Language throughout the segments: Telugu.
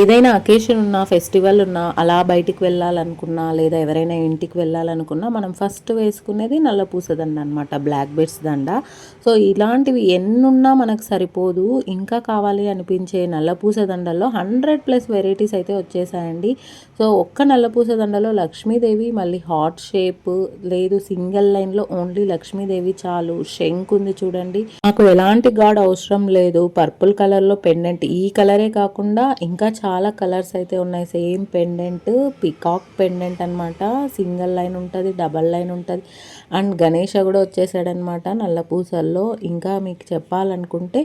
ఏదైనా అకేషన్ ఉన్నా, ఫెస్టివల్ ఉన్నా, అలా బయటికి వెళ్ళాలనుకున్నా లేదా ఎవరైనా ఇంటికి వెళ్ళాలనుకున్నా మనం ఫస్ట్ వేసుకునేది నల్ల పూస దండ అనమాట, బ్లాక్ బెడ్స్ దండ. సో ఇలాంటివి ఎన్నున్నా మనకు సరిపోదు, ఇంకా కావాలి అనిపించే నల్ల పూస దండల్లో 100+ వెరైటీస్ అయితే వచ్చేసాయండి. సో ఒక్క నల్ల పూస దండలో లక్ష్మీదేవి, మళ్ళీ హార్ట్ షేప్, లేదు సింగిల్ లైన్లో ఓన్లీ లక్ష్మీదేవి చాలు, శంక్ ఉంది చూడండి. నాకు ఎలాంటి గాడ్ అవసరం లేదు. పర్పుల్ కలర్లో పెండెంట్, ఈ కలరే కాకుండా ఇంకా చాలా కలర్స్ అయితే ఉన్నాయి. సేమ్ పెండెంట్, పికాక్ పెండెంట్ అనమాట. సింగిల్ లైన్ ఉంటుంది, డబల్ లైన్ ఉంటుంది. అండ్ గణేష కూడా వచ్చేసాడనమాట నల్ల పూసల్లో. ఇంకా మీకు చెప్పాలనుకుంటే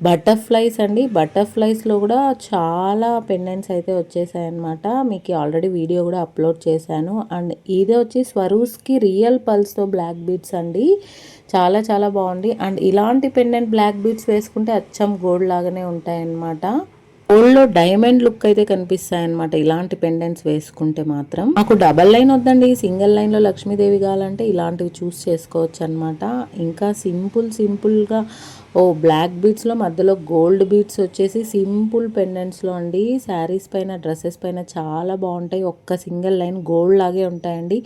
బటర్ఫ్లైస్ అండి, బటర్ఫ్లైస్లో కూడా చాలా పెండెంట్స్ అయితే వచ్చేసాయన్నమాట. మీకు ఆల్రెడీ వీడియో కూడా అప్లోడ్ చేశాను. అండ్ ఇది వచ్చి స్వరూస్కి రియల్ పల్స్తో బ్లాక్ బీడ్స్ అండి, చాలా చాలా బాగుంది. అండ్ ఇలాంటి పెండెంట్ బ్లాక్ బీడ్స్ వేసుకుంటే అచ్చం గోల్డ్ లాగానే ఉంటాయన్నమాట. గోల్డ్లో డైమండ్ లుక్ అయితే కనిపిస్తాయి అనమాట ఇలాంటి పెండెంట్స్ వేసుకుంటే మాత్రం. మాకు డబల్ లైన్ వద్దండి, సింగిల్ లైన్లో లక్ష్మీదేవి కావాలంటే ఇలాంటివి చూస్ చేసుకోవచ్చు అనమాట. ఇంకా సింపుల్గా బ్లాక్ బీడ్స్లో మధ్యలో గోల్డ్ బీడ్స్ వచ్చేసి సింపుల్ పెండెంట్స్లో అండి. శారీస్ పైన, డ్రెస్సెస్ పైన చాలా బాగుంటాయి. ఒక్క సింగిల్ లైన్ గోల్డ్ లాగే ఉంటాయండి.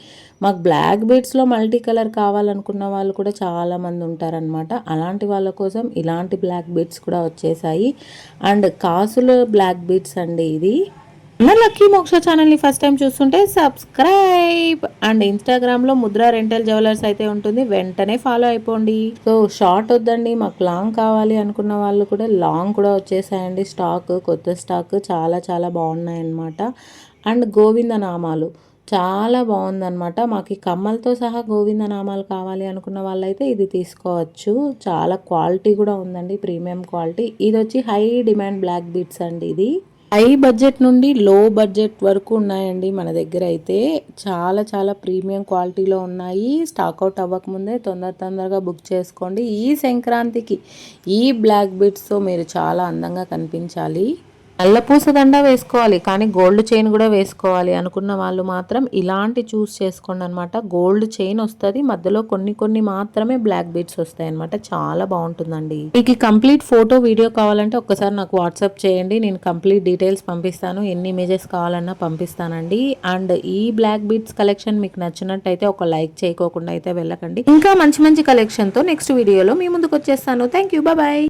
మాకు బ్లాక్ బీడ్స్లో మల్టీ కలర్ కావాలనుకున్న వాళ్ళు కూడా చాలామంది ఉంటారనమాట. అలాంటి వాళ్ళ కోసం ఇలాంటి బ్లాక్ బీడ్స్ కూడా వచ్చేసాయి. అండ్ కాసులు బ్లాక్ బీడ్స్ అండి ఇది. మన లక్కీ మోక్ష ఛానల్ని ఫస్ట్ టైం చూస్తుంటే సబ్స్క్రైబ్. అండ్ ఇన్స్టాగ్రామ్లో ముద్రా రెంటల్ జ్యువెలర్స్ అయితే ఉంటుంది, వెంటనే ఫాలో అయిపోండి. సో షార్ట్ వద్దండి, మాకు లాంగ్ కావాలి అనుకున్న వాళ్ళు కూడా లాంగ్ కూడా వచ్చేసాయండి. స్టాక్, కొత్త స్టాక్ చాలా చాలా బాగున్నాయి అన్నమాట. అండ్ గోవింద నామాలు చాలా బాగుందన్నమాట. మాకు ఈ కమ్మలతో సహా గోవింద నామాలు కావాలి అనుకున్న వాళ్ళైతే ఇది తీసుకోవచ్చు. చాలా క్వాలిటీ కూడా ఉందండి, ప్రీమియం క్వాలిటీ. ఇది వచ్చి హై డిమాండ్ బ్లాక్ బీడ్స్ అండి. ఇది హై బడ్జెట్ నుండి లో బడ్జెట్ వరకు ఉన్నాయండి మన దగ్గర అయితే. చాలా చాలా ప్రీమియం క్వాలిటీలో ఉన్నాయి. స్టాక్అవుట్ అవ్వకముందే తొందరగా బుక్ చేసుకోండి. ఈ సంక్రాంతికి ఈ బ్లాక్ బీడ్స్తో మీరు చాలా అందంగా కనిపించాలి. నల్లపూస దండ వేసుకోవాలి కానీ గోల్డ్ చైన్ కూడా వేసుకోవాలి అనుకున్న వాళ్ళు మాత్రం ఇలాంటి చూస్ చేసుకోండి అనమాట. గోల్డ్ చైన్ వస్తుంది, మధ్యలో కొన్ని మాత్రమే బ్లాక్ బీడ్స్ వస్తాయి అనమాట. చాలా బాగుంటుందండి. మీకు కంప్లీట్ ఫోటో వీడియో కావాలంటే ఒక్కసారి నాకు వాట్సాప్ చేయండి, నేను కంప్లీట్ డీటెయిల్స్ పంపిస్తాను. ఎన్ని ఇమేజెస్ కావాలన్నా పంపిస్తానండి. అండ్ ఈ బ్లాక్ బీడ్స్ కలెక్షన్ మీకు నచ్చినట్టయితే ఒక లైక్ చేయకోకుండా అయితే వెళ్ళకండి. ఇంకా మంచి కలెక్షన్తో నెక్స్ట్ వీడియోలో మీ ముందుకు వచ్చేస్తాను. Thank you, bye.